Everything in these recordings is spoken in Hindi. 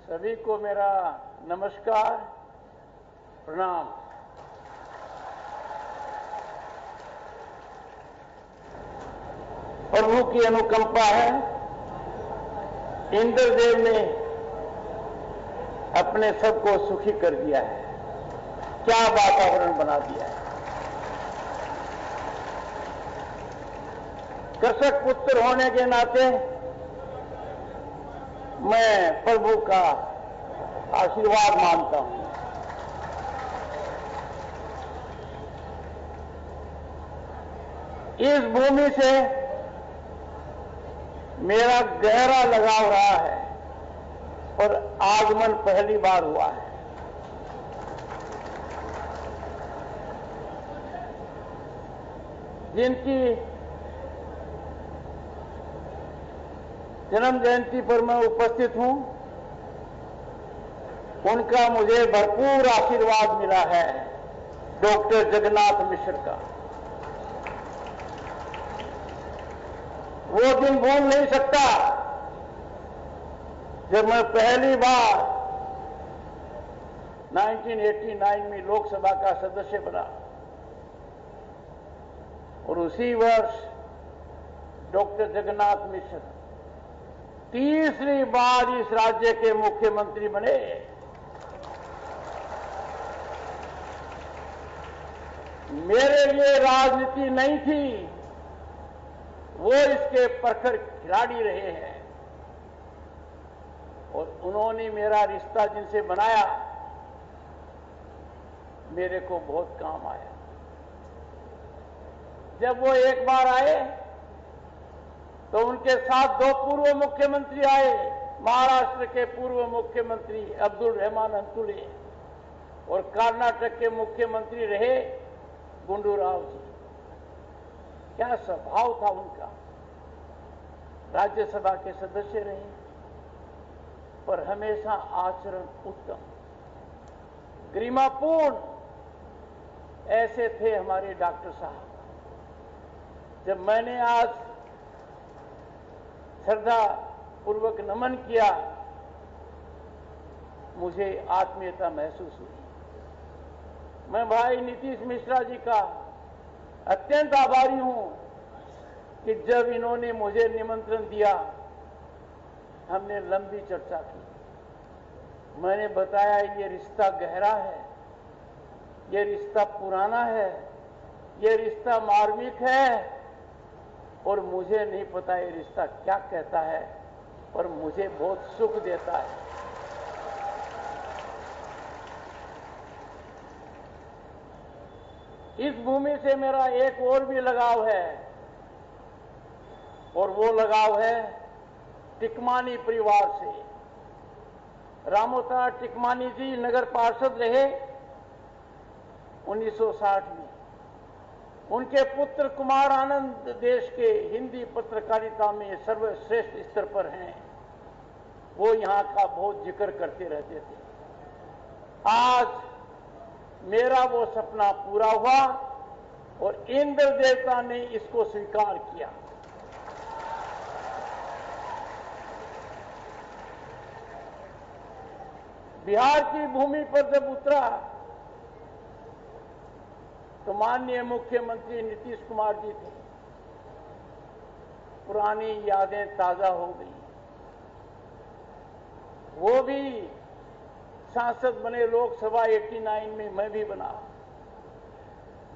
सभी को मेरा नमस्कार, प्रणाम। प्रभु की अनुकंपा है, इंद्रदेव ने अपने सबको सुखी कर दिया है। क्या वातावरण बना दिया है। कृषक पुत्र होने के नाते मैं प्रभु का आशीर्वाद मानता हूं। इस भूमि से मेरा गहरा लगाव रहा है और आगमन पहली बार हुआ है। जिनकी जन्म जयंती पर मैं उपस्थित हूं, उनका मुझे भरपूर आशीर्वाद मिला है। डॉक्टर जगन्नाथ मिश्र का वो दिन भूल नहीं सकता जब मैं पहली बार 1989 में लोकसभा का सदस्य बना और उसी वर्ष डॉक्टर जगन्नाथ मिश्र तीसरी बार इस राज्य के मुख्यमंत्री बने। मेरे लिए राजनीति नहीं थी, वो इसके प्रखर खिलाड़ी रहे हैं और उन्होंने मेरा रिश्ता जिनसे बनाया, मेरे को बहुत काम आया। जब वो एक बार आए तो उनके साथ दो पूर्व मुख्यमंत्री आए। महाराष्ट्र के पूर्व मुख्यमंत्री अब्दुल रहमान अंतुले और कर्नाटक के मुख्यमंत्री रहे गुंडूराव जी। क्या स्वभाव था उनका। राज्यसभा के सदस्य रहे पर हमेशा आचरण उत्तम, गरिमापूर्ण ऐसे थे हमारे डॉक्टर साहब। जब मैंने आज श्रद्धा पूर्वक नमन किया, मुझे आत्मीयता महसूस हुई। मैं भाई नीतीश मिश्रा जी का अत्यंत आभारी हूं कि जब इन्होंने मुझे निमंत्रण दिया, हमने लंबी चर्चा की। मैंने बताया ये रिश्ता गहरा है, ये रिश्ता पुराना है, ये रिश्ता मार्मिक है और मुझे नहीं पता ये रिश्ता क्या कहता है, पर मुझे बहुत सुख देता है। इस भूमि से मेरा एक और भी लगाव है और वो लगाव है टिकमानी परिवार से। रामोता टिकमानी जी नगर पार्षद रहे 1960 में। उनके पुत्र कुमार आनंद देश के हिंदी पत्रकारिता में सर्वश्रेष्ठ स्तर पर हैं। वो यहां का बहुत जिक्र करते रहते थे। आज मेरा वो सपना पूरा हुआ और इंद्र देवता ने इसको स्वीकार किया। बिहार की भूमि पर जब उतरा तो माननीय मुख्यमंत्री नीतीश कुमार जी थे। पुरानी यादें ताजा हो गई। वो भी सांसद बने लोकसभा 89 में, मैं भी बना।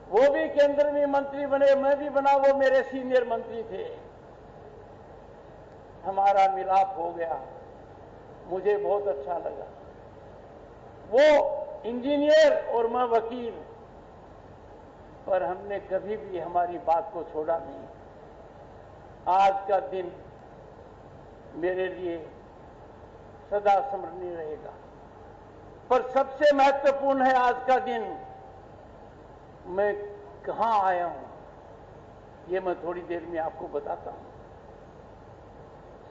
वो भी केंद्र में मंत्री बने, मैं भी बना। वो मेरे सीनियर मंत्री थे। हमारा मिलाप हो गया, मुझे बहुत अच्छा लगा। वो इंजीनियर और मैं वकील, पर हमने कभी भी हमारी बात को छोड़ा नहीं। आज का दिन मेरे लिए सदा स्मरणीय रहेगा। पर सबसे महत्वपूर्ण है आज का दिन, मैं कहां आया हूं, ये मैं थोड़ी देर में आपको बताता हूं।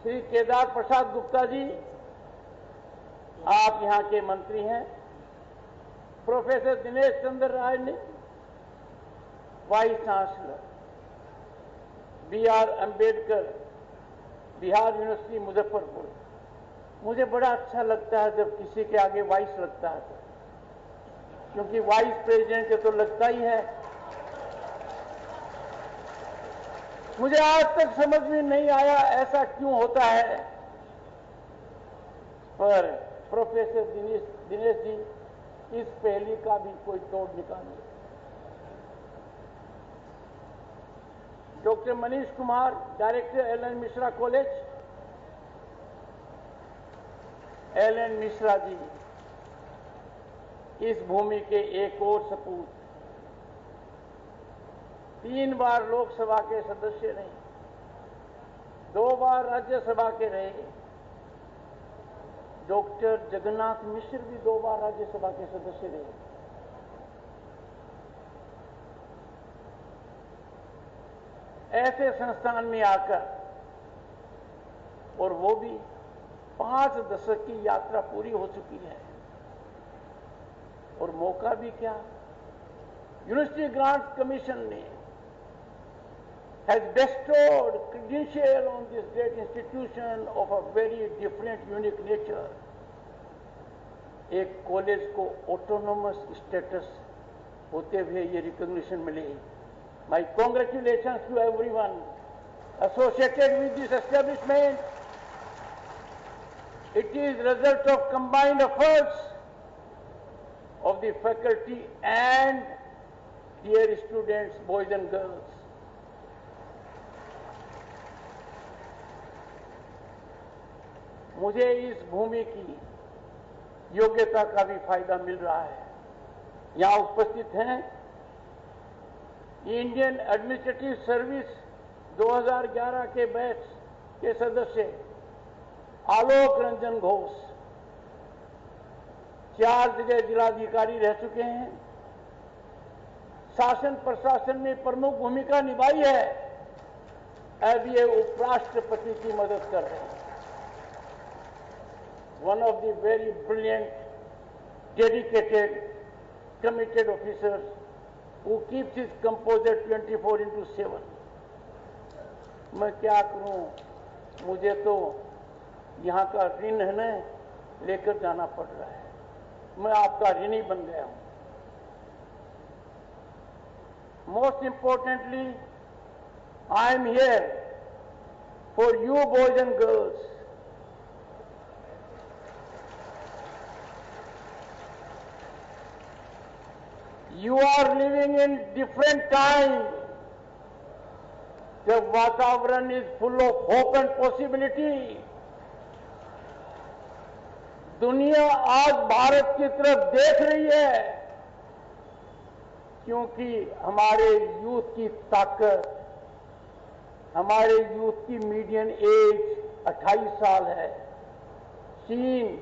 श्री केदार प्रसाद गुप्ता जी, आप यहां के मंत्री हैं। प्रोफेसर दिनेश चंद्र राय ने vice chancellor. B R Ambedkar, Bihar university Muzaffarpur. मुझे बड़ा अच्छा लगता है जब किसी के आगे वाइस लगता है, क्योंकि वाइस प्रेसिडेंट के तो लगता ही है। मुझे आज तक समझ में नहीं आया ऐसा क्यों होता है, पर प्रोफेसर दिनेश जी इस पहेली का भी कोई तोड़ निकालिए। Doctor Manish Kumar, director L N. Mishra college. L N. Mishra ji इस भूमि के एक और सपूत, 3 बार लोकसभा के सदस्य रहे, 2 बार राज्यसभा के रहे। डॉक्टर जगन्नाथ मिश्र भी 2 बार राज्यसभा के सदस्य रहे। ऐसे संस्थान में आकर, और वो भी 5 दशक की यात्रा पूरी हो चुकी है, और मौका भी क्या, यूनिवर्सिटी ग्रांट्स कमीशन ने has bestowed credential on this great institution of a very different, unique nature. एक कॉलेज को ऑटोनोमस स्टेटस होते हुए ये रिकॉग्निशन मिली। My congratulations to everyone associated with this establishment. It is result of combined efforts of the faculty and dear students, boys and girls. मुझे इस भूमि की योग्यता का भी फायदा मिल रहा है। यहां उपस्थित हैं इंडियन एडमिनिस्ट्रेटिव सर्विस 2011 के बैच के सदस्य आलोक रंजन घोष, 4 जगह जिलाधिकारी रह चुके हैं, शासन प्रशासन में प्रमुख भूमिका निभाई है, अब ये उपराष्ट्रपति की मदद कर रहे हैं। One of the very brilliant, dedicated, committed officers who keeps his composure 24/7. मैं क्या करूं, मुझे तो यहां का ऋण है न लेकर जाना पड़ रहा है। मैं आपका ऋणी बन गया हूं। Most importantly, I am here for you boys and girls. You are living in different time. जब वातावरण is full of hope and possibility. दुनिया आज भारत की तरफ देख रही है, क्योंकि हमारे यूथ की ताकत, हमारे यूथ की मीडियन एज 28 साल है। चीन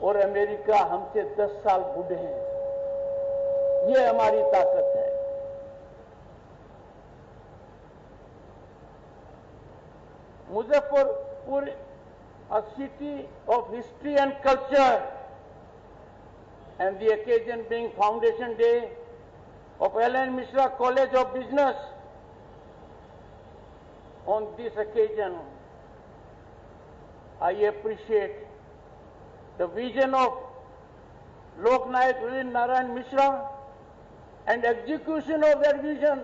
और अमेरिका हमसे 10 साल बूढ़े हैं। ये हमारी ताकत है। Muzaffarpur, a city of history and culture, and the occasion being Foundation Day of L.N. Mishra College of Business. On this occasion, I appreciate the vision of Lok Nayak Narayan Mishra and execution of that vision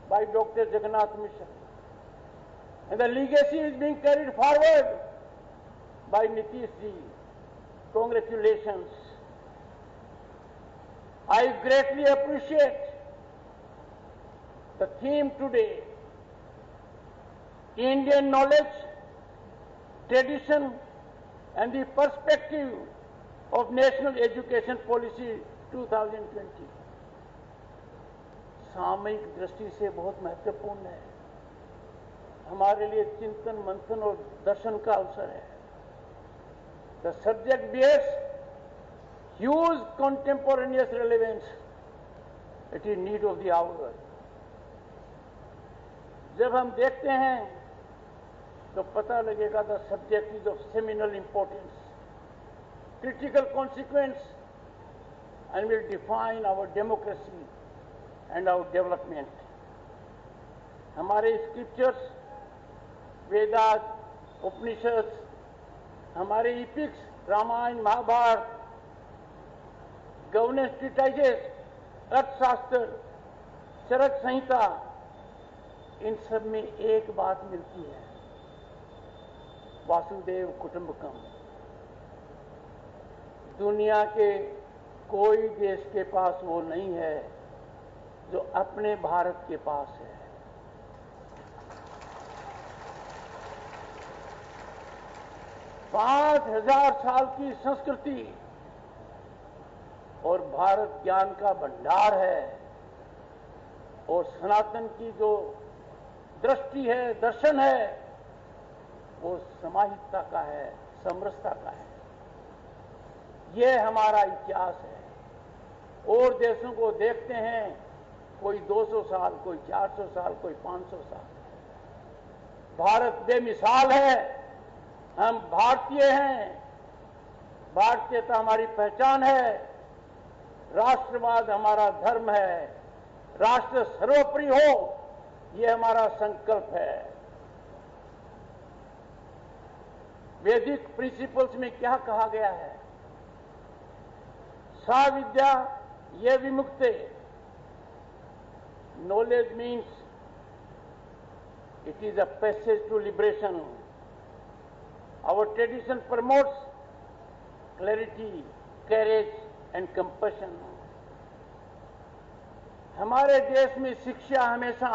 by Dr. Jagannath Mishra. And the legacy is being carried forward by Nitish ji. Congratulations. I greatly appreciate the theme today, Indian knowledge, tradition and the perspective of National Education Policy 2020. सामयिक दृष्टि से बहुत महत्वपूर्ण है, हमारे लिए चिंतन मंथन और दर्शन का अवसर है। The subject bears huge contemporaneous relevance. It is need of the hour. जब हम देखते हैं तो पता लगेगा the subject is of seminal importance, critical consequence, and will define our democracy and our development. हमारे स्क्रिप्चर्स, वेदास, उपनिषद हमारे इपिक्स रामायण महाभारत, गवर्नेंस ट्रीटाइजेस, अर्थशास्त्र, चरक संहिता, इन सब में एक बात मिलती है, वासुदेव कुटुंबकम। दुनिया के कोई देश के पास वो नहीं है जो अपने भारत के पास है। पांच 5000 साल की संस्कृति और भारत ज्ञान का भंडार है, और सनातन की जो दृष्टि है, दर्शन है, वो समाहितता का है, समरसता का है। ये हमारा इतिहास है। और देशों को देखते हैं, कोई 200 साल, कोई 400 साल, कोई 500 साल। भारत बेमिसाल है। हम भारतीय हैं, भारतीयता हमारी पहचान है, राष्ट्रवाद हमारा धर्म है, राष्ट्र सर्वोपरि हो, ये हमारा संकल्प है। वैदिक प्रिंसिपल्स में क्या कहा गया है? सा विद्या ये विमुक्ते। Knowledge means it is a passage to liberation. Our tradition promotes clarity, courage and compassion. हमारे देश में शिक्षा हमेशा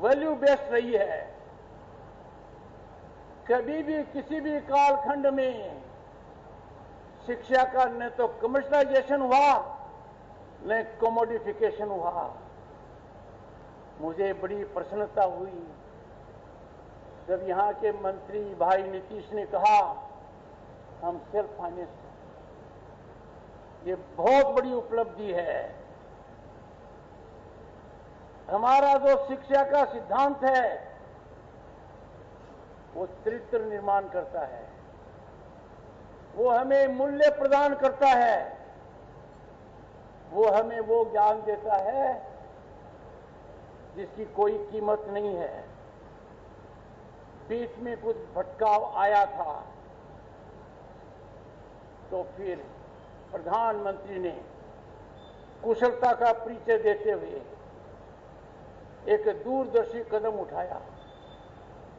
वैल्यू बेस्ड रही है। कभी भी किसी भी कालखंड में शिक्षा का न तो कमर्शलाइजेशन हुआ न कमोडिफिकेशन हुआ। मुझे बड़ी प्रसन्नता हुई जब यहां के मंत्री भाई नीतीश ने कहा हम सेल्फ फाइनेंस हैं। ये बहुत बड़ी उपलब्धि है। हमारा जो शिक्षा का सिद्धांत है वो चरित्र निर्माण करता है, वो हमें मूल्य प्रदान करता है, वो हमें वो ज्ञान देता है जिसकी कोई कीमत नहीं है। बीच में कुछ भटकाव आया था तो फिर प्रधानमंत्री ने कुशलता का परिचय देते हुए एक दूरदर्शी कदम उठाया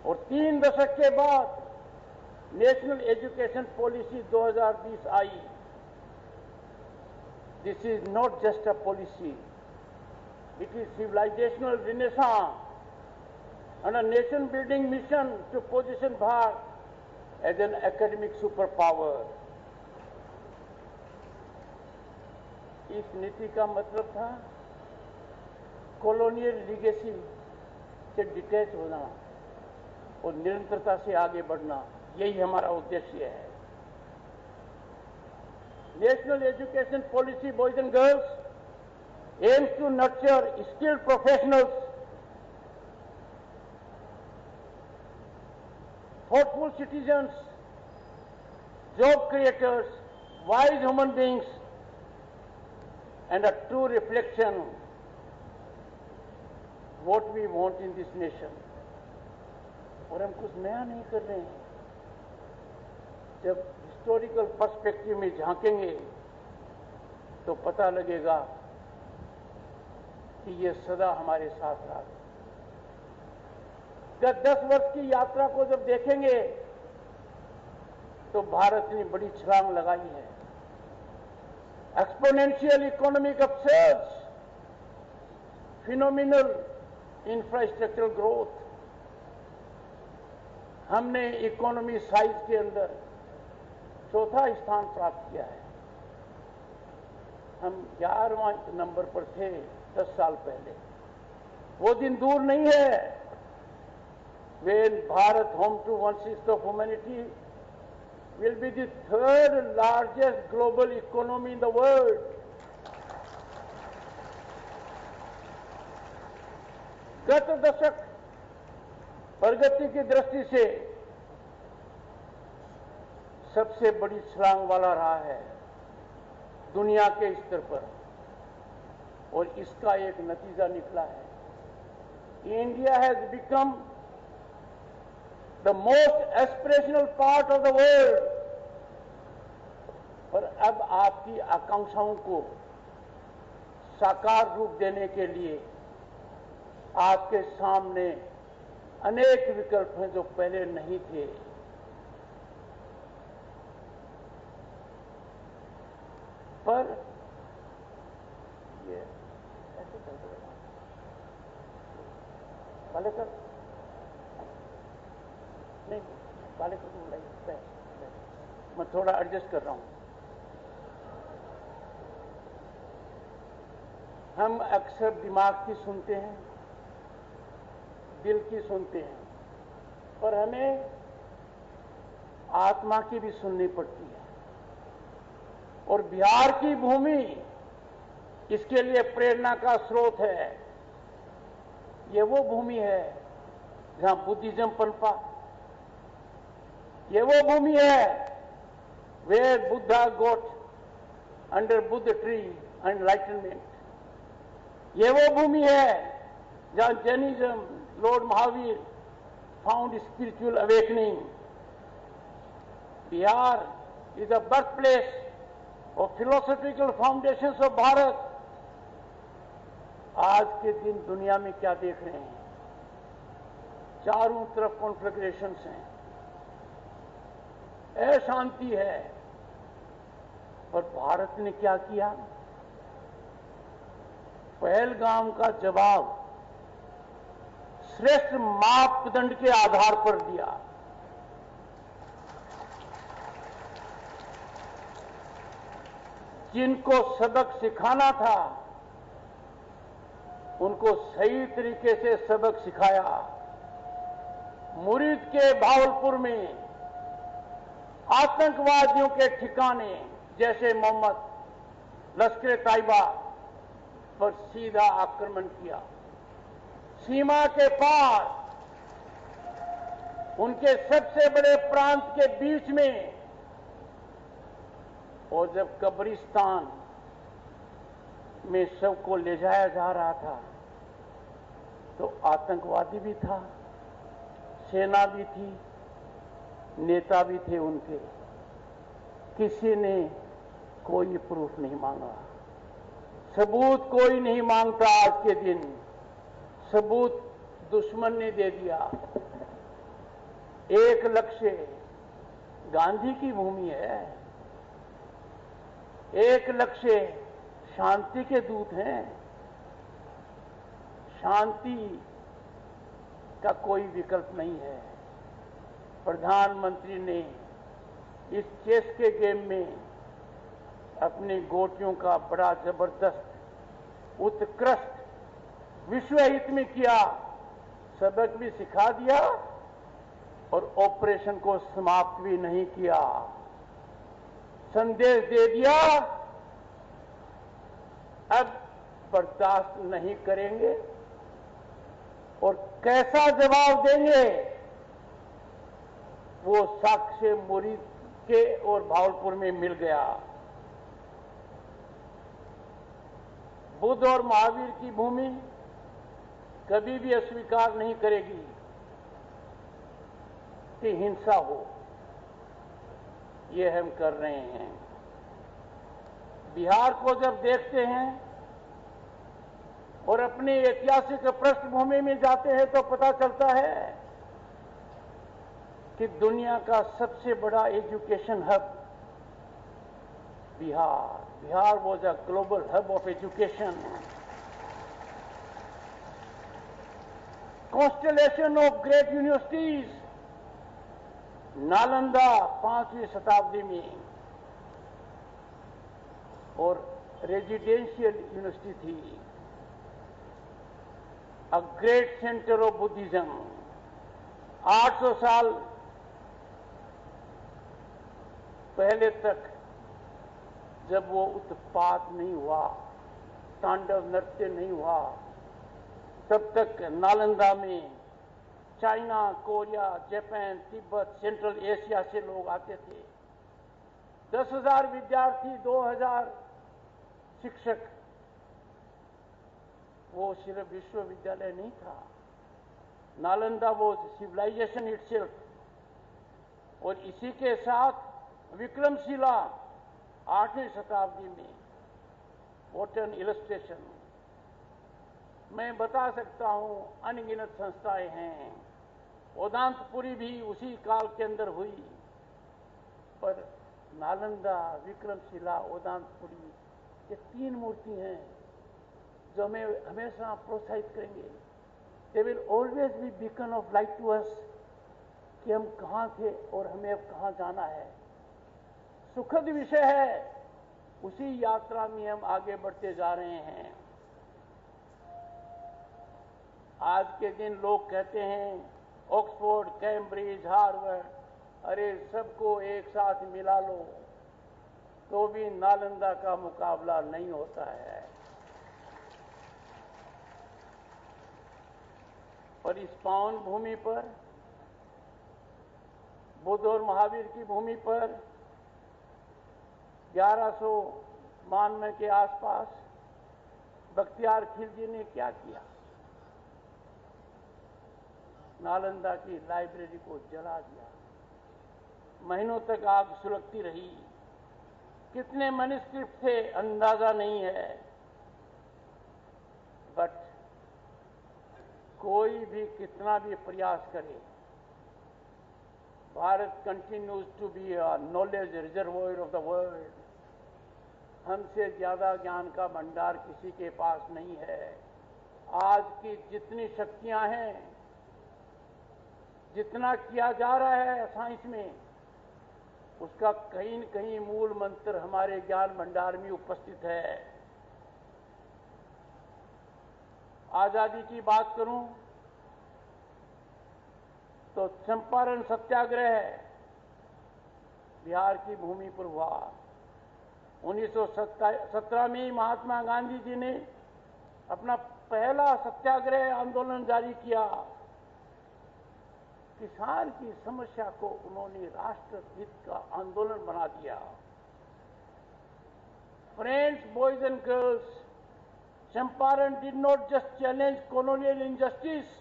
और 3 दशक के बाद national education policy 2020 I. This is not just a policy, it is civilisational Renaissance and a nation building mission to position Bharat as an academic superpower. इस नीति का मतलब था कॉलोनियल लीगेसी से डिटैच होना और निरंतरता से आगे बढ़ना, यही हमारा उद्देश्य है। National education policy boys and girls aims to nurture skilled professionals, thoughtful citizens, job creators, wise human beings, and a true reflection what we want in this nation. और हम कुछ नया नहीं कर रहे हैं। जब हिस्टोरिकल पर्सपेक्टिव में झांकेंगे तो पता लगेगा कि ये सदा हमारे साथ रहा। गत 10 वर्ष की यात्रा को जब देखेंगे तो भारत ने बड़ी छलांग लगाई है। Exponential economic upsurge, phenomenal infrastructural growth. हमने इकोनॉमी साइज के अंदर 4था स्थान प्राप्त किया है। हम 11वां नंबर पर थे 10 साल पहले। वो दिन दूर नहीं है when Bharat, home to 1/6 of humanity, will be the 3rd largest global economy in the world. गत दशक प्रगति की दृष्टि से सबसे बड़ी छलांग वाला रहा है दुनिया के स्तर पर, और इसका एक नतीजा निकला है। India has become the most aspirational part of the world. पर अब आपकी आकांक्षाओं को साकार रूप देने के लिए आपके सामने अनेक विकल्प हैं जो पहले नहीं थे। पर ये ऐसे चलते रहना बालेकर नहीं, बालेकर को बुलाइए, मैं थोड़ा एडजस्ट कर रहा हूं। हम अक्सर दिमाग की सुनते हैं, दिल की सुनते हैं, पर हमें आत्मा की भी सुननी पड़ती है। और बिहार की भूमि इसके लिए प्रेरणा का स्रोत है। ये वो भूमि है जहां बुद्धिज्म पनपा। ये वो भूमि है where Buddha got under Buddha tree enlightenment. ये वो भूमि है जहां Jainism, lord Mahavir found spiritual awakening. Bihar is the birth place of philosophical foundations of Bharat. आज के दिन दुनिया में क्या देख रहे हैं? चारों तरफ कॉन्फ्लिग्रेशंस हैं, अशांति है। पर भारत ने क्या किया? पहलगाम का जवाब श्रेष्ठ मापदंड के आधार पर दिया। जिनको सबक सिखाना था उनको सही तरीके से सबक सिखाया। मुरीद के भावलपुर में आतंकवादियों के ठिकाने जैसे मोहम्मद लश्कर तैयबा पर सीधा आक्रमण किया। सीमा के पार उनके सबसे बड़े प्रांत के बीच में, और जब कब्रिस्तान में शव को ले जाया जा रहा था तो आतंकवादी भी था, सेना भी थी, नेता भी थे उनके। किसी ने कोई प्रूफ नहीं मांगा, सबूत कोई नहीं मांगता। आज के दिन सबूत दुश्मन ने दे दिया। एक लक्ष्य गांधी की भूमि है, एक लक्ष्य शांति के दूत हैं। शांति का कोई विकल्प नहीं है। प्रधानमंत्री ने इस चेस के गेम में अपने गोटियों का बड़ा जबरदस्त उत्कृष्ट विश्व हित में किया, सबक भी सिखा दिया और ऑपरेशन को समाप्त भी नहीं किया। संदेश दे दिया अब बर्दाश्त नहीं करेंगे। और कैसा जवाब देंगे वो साक्ष्य मुरीद के और भावलपुर में मिल गया। बुद्ध और महावीर की भूमि कभी भी अस्वीकार नहीं करेगी कि हिंसा हो। ये हम कर रहे हैं। बिहार को जब देखते हैं और अपनी ऐतिहासिक पृष्ठभूमि में जाते हैं तो पता चलता है कि दुनिया का सबसे बड़ा education hub Bihar. Bihar was a global hub of education. Constellation of great universities. Nalanda 5वीं शताब्दी में और रेजिडेंशियल यूनिवर्सिटी थी। A great centre of Buddhism. 800 साल पहले तक जब वो उत्पात नहीं हुआ, तांडव नृत्य नहीं हुआ, तब तक नालंदा में China, Korea, Japan, Tibet, central Asia से लोग आते थे। 10,000 विद्यार्थी, 2,000 शिक्षक। वो सिर्फ विश्वविद्यालय नहीं था। नालंदा वो सिविलाइजेशन इटसेल्फ। और इसी के साथ विक्रमशिला 8वीं शताब्दी में, व्हाट एन इलस्ट्रेशन। मैं बता सकता हूं अनगिनत संस्थाएं हैं। ओदांतपुरी भी उसी काल के अंदर हुई, पर नालंदा, विक्रमशिला, ओदांतपुरी, ये 3 मूर्ति हैं जो हमें हमेशा प्रोत्साहित करेंगे। They will always be beacon of light to us कि हम कहां थे और हमें अब कहां जाना है। सुखद विषय है, उसी यात्रा में हम आगे बढ़ते जा रहे हैं। आज के दिन लोग कहते हैं ऑक्सफोर्ड, कैम्ब्रिज, हार्वर्ड, अरे सबको एक साथ मिला लो तो भी नालंदा का मुकाबला नहीं होता है। और इस पावन भूमि पर, बुद्ध और महावीर की भूमि पर 1100 92 के आसपास बख्तियार खिलजी ने क्या किया? नालंदा की लाइब्रेरी को जला दिया। महीनों तक आग सुलगती रही। कितने मैन्युस्क्रिप्ट थे अंदाजा नहीं है, बट कोई भी कितना भी प्रयास करे, Bharat continues to be a knowledge reservoir of the world. हमसे ज्यादा ज्ञान का भंडार किसी के पास नहीं है। आज की जितनी शक्तियां हैं, जितना किया जा रहा है साइंस में, उसका कहीं न कहीं मूल मंत्र हमारे ज्ञान भंडार में उपस्थित है। आजादी की बात करूं तो चंपारण सत्याग्रह बिहार की भूमि पर हुआ। 1917 में महात्मा गांधी जी ने अपना पहला सत्याग्रह आंदोलन जारी किया। किसान की समस्या को उन्होंने राष्ट्र हित का आंदोलन बना दिया। Friends, boys and girls, Champaran did not just challenge colonial injustice,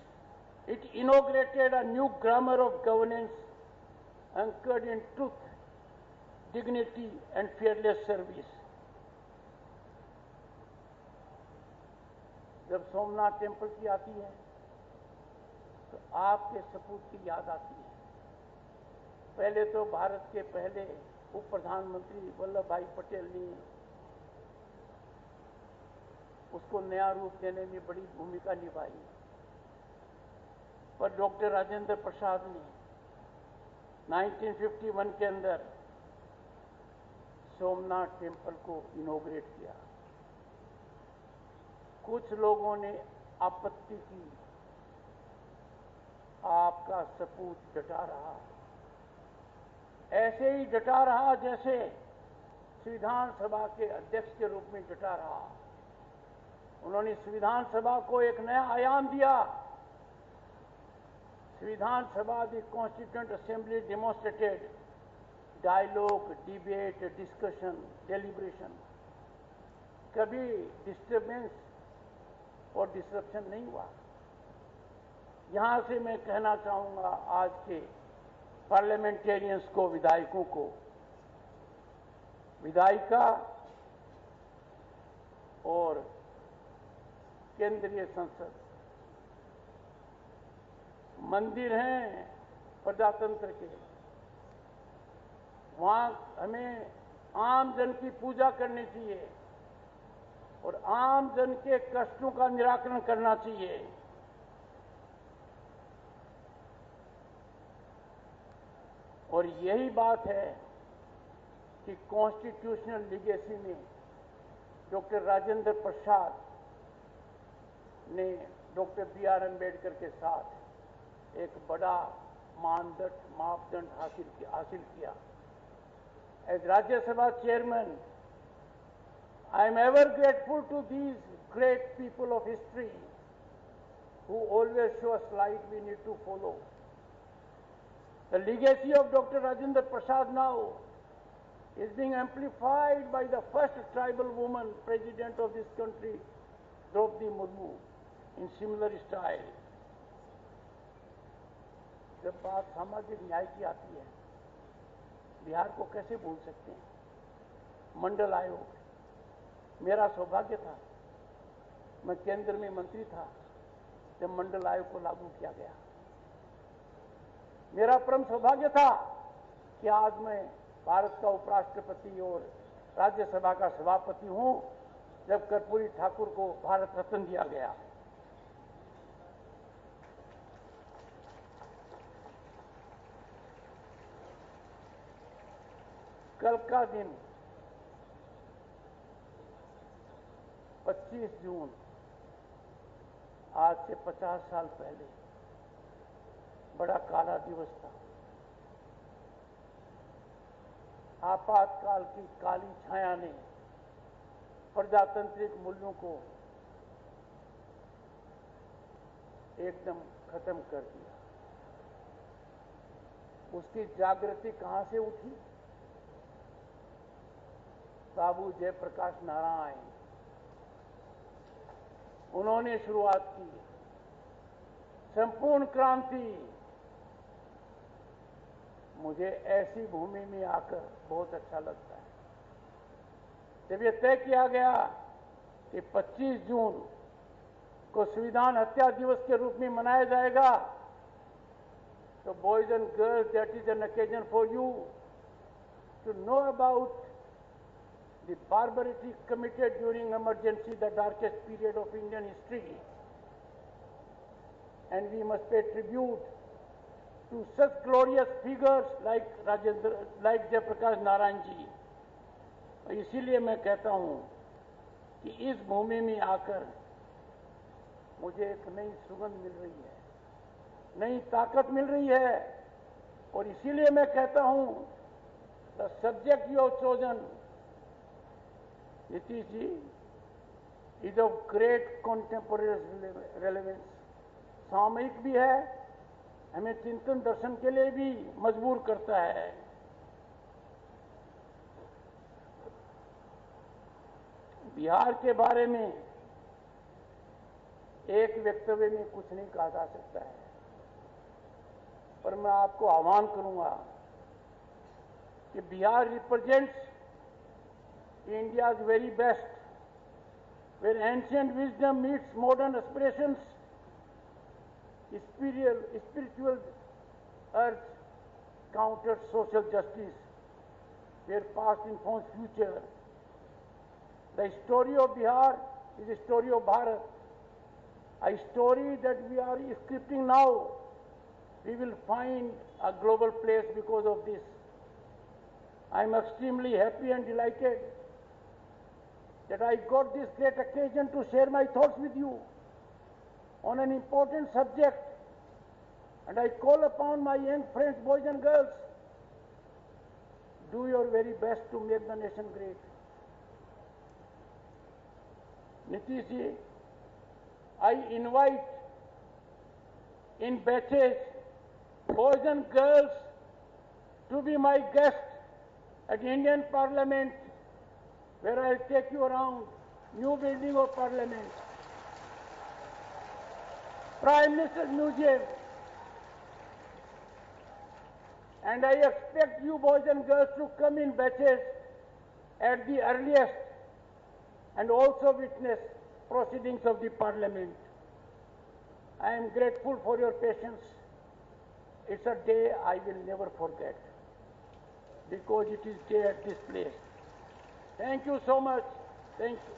it inaugurated a new grammar of governance anchored in truth, dignity and fearless service. जब सोमनाथ टेम्पल की आती है तो आपके सपूत की याद आती है। पहले तो भारत के पहले उप प्रधानमंत्री वल्लभ भाई पटेल ने उसको नया रूप देने में बड़ी भूमिका निभाई, पर डॉक्टर राजेंद्र प्रसाद ने 1951 के अंदर सोमनाथ टेम्पल को इनॉग्रेट किया। कुछ लोगों ने आपत्ति की, आपका सपूत डटा रहा, ऐसे ही डटा रहा जैसे संविधान सभा के अध्यक्ष के रूप में डटा रहा। उन्होंने संविधान सभा को एक नया आयाम दिया। संविधान सभा, the constituent assembly demonstrated dialogue, debate, discussion, deliberation. कभी डिस्टर्बेंस और डिसरप्शन नहीं हुआ। यहां से मैं कहना चाहूंगा आज के पार्लियामेंटेरियंस को, विधायकों को, विधायिका और केंद्रीय संसद, मंदिर हैं प्रजातंत्र के, वहां हमें आम जन की पूजा करनी चाहिए और आम जन के कष्टों का निराकरण करना चाहिए। और यही बात है कि कॉन्स्टिट्यूशनल लीगेसी में डॉक्टर राजेंद्र प्रसाद ने डॉक्टर बी.आर. अम्बेडकर के साथ एक बड़ा मापदंड हासिल किया। As Rajya Sabha chairman, I am ever grateful to these great people of history who always show us light we need to follow. The legacy of Dr. Rajendra Prasad now is being amplified by the first tribal woman president of this country, Draupadi Murmu, in similar style. जब बात सामाजिक न्याय की आती है बिहार को कैसे भूल सकते हैं? मंडल आयोग, मेरा सौभाग्य था, मैं केंद्र में मंत्री था जब मंडल आयोग को लागू किया गया। मेरा परम सौभाग्य था कि आज मैं भारत का उपराष्ट्रपति और राज्यसभा का सभापति हूं जब कर्पूरी ठाकुर को भारत रत्न दिया गया। कल का दिन 25 जून, आज से 50 साल पहले बड़ा काला दिवस था। आपातकाल की काली छाया ने प्रजातांत्रिक मूल्यों को एकदम खत्म कर दिया। उसकी जागृति कहां से उठी? बाबू जयप्रकाश नारायण, उन्होंने शुरुआत की संपूर्ण क्रांति। मुझे ऐसी भूमि में आकर बहुत अच्छा लगता है। जब यह तय किया गया कि 25 जून को संविधान हत्या दिवस के रूप में मनाया जाएगा, तो boys and girls, that is an occasion for you to know about the barbarity committed during emergency, the darkest period of Indian history, and we must pay tribute to such glorious figures like Jayaprakash Narayan ji. और इसीलिए मैं कहता हूं कि इस भूमि में आकर मुझे एक नई सुगंध मिल रही है, नई ताकत मिल रही है, और इसीलिए मैं कहता हूं the subject you have chosen, Nitish ji, is of great contemporary relevance. सामयिक भी है, हमें चिंतन दर्शन के लिए भी मजबूर करता है। बिहार के बारे में एक वक्तव्य में कुछ नहीं कहा जा सकता है, पर मैं आपको आह्वान करूंगा कि Bihar represents India's very best, where ancient wisdom meets modern aspirations, spiritual urge counters social justice, where past informs future. The story of Bihar is the story of Bharat, a story that we are scripting now. We will find a global place because of this. I am extremely happy and delighted that I got this great occasion to share my thoughts with you on an important subject, and I call upon my young friends, boys and girls, do your very best to make the nation great. Nitish ji, I invite in batches boys and girls to be my guests at Indian Parliament, where I'll take you around new building of Parliament, Prime Minister's Museum, and I expect you boys and girls to come in batches at the earliest and also witness proceedings of the Parliament. I am grateful for your patience. It's a day I will never forget because it is day at this place. Thank you so much. Thank you.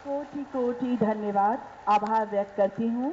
कोटि कोटि धन्यवाद, आभार व्यक्त करती हूँ।